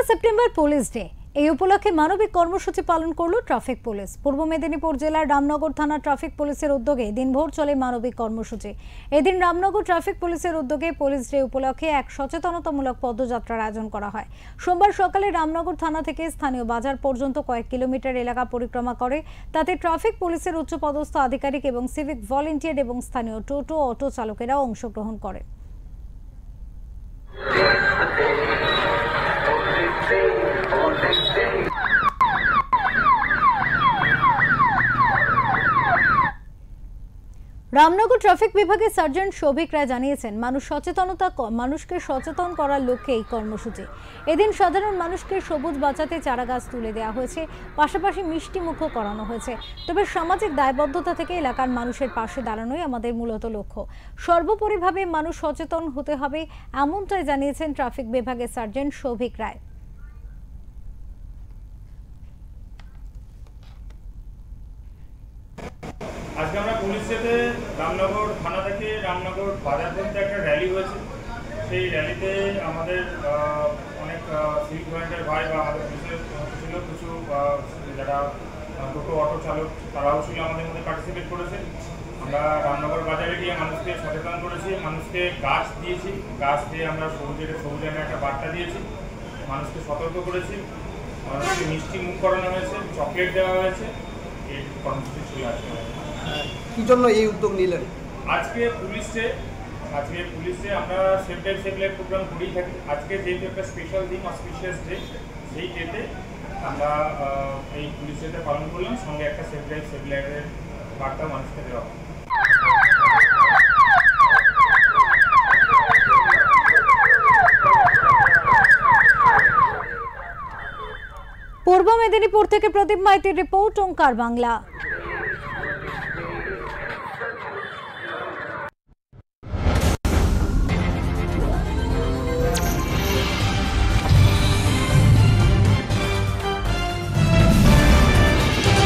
September police day. এই উপলক্ষে মানবিক কর্মসূচি পালন করলো ট্রাফিক পুলিশ। পূর্ব মেদিনীপুর জেলার রামনগর থানা ট্রাফিক পুলিশের উদ্যোগে দিনভর চলে মানবিক কর্মসূচি। এদিন রামনগর ট্রাফিক পুলিশের উদ্যোগে পুলিশ ডে উপলক্ষে এক সচেতনতামূলক পদযাত্রার আয়োজন করা হয়। সোমবার সকালে রামনগর থানা থেকে স্থানীয় বাজার পর্যন্ত কয়েক কিলোমিটার এলাকা পরিক্রমা করে। তাতে ট্রাফিক পুলিশের উচ্চপদস্থ আধিকারিক এবং সিভিক ভলেন্টিয়ার এবং স্থানীয় টোটো অটো চালকেরা অংশগ্রহণ করে। রামনগর ট্রাফিক বিভাগের সার্জেন্ট শৌভিক রায় জানিয়েছেন, মানুষকে সচেতন করার লক্ষ্যে এই কর্মসূচি। এদিন সাধারণ মানুষকে সবুজ বাঁচাতে চারা গাছ তুলে দেওয়া হয়েছে, পাশাপাশি মিষ্টি মুখও করানো হয়েছে। তবে সামাজিক দায়বদ্ধতা থেকে এলাকার মানুষের পাশে দাঁড়ানোই আমাদের মূলত লক্ষ্য। সর্বোপরিভাবে মানুষ সচেতন হতে হবে, এমনটাই জানিয়েছেন ট্রাফিক বিভাগের সার্জেন্ট শৌভিক রায়। আজকে আমরা পুলিশেতে রামনগর থানা থেকে রামনগর বাজার পর্যন্ত একটা র্যালি হয়েছে। সেই র্যালিতে আমাদের অনেক সিভিক ভলেন্টিয়ার ভাই বা আমাদের পুলিশের ছিল, কিছু যারা টোটো অটো চালক তারাও ছিল, আমাদের মধ্যে পার্টিসিপেট করেছে। আমরা রামনগর বাজারে গিয়ে মানুষকে সচেতন করেছি, মানুষকে গাছ দিয়েছি, গাছ দিয়ে আমরা সবুজের একটা বার্তা দিয়েছি, মানুষকে সতর্ক করেছি, মানুষকে মিষ্টি মুখ করানো হয়েছে, চকলেট দেওয়া হয়েছে। এই কর্মসূচি ছিল আজকে। কি জন্য এই উদ্যোগ নিলেন? আজকে পুলিশে আমরা safe drive save life program করেই থাকি। আজকে যেহেতু একটা স্পেশাল দিন, অসপিশিয়াস ডে, সেই ডেতে আমরা এই পুলিশ ডেতে পালন করলাম, সঙ্গে একটা সেফ ড্রাইভ সেভ লাইফের বার্তা মানুষকে দেওয়া হয়। পূর্ব মেদিনীপুর থেকে প্রদীপ মাইতির রিপোর্ট, ওঙ্কার বাংলা।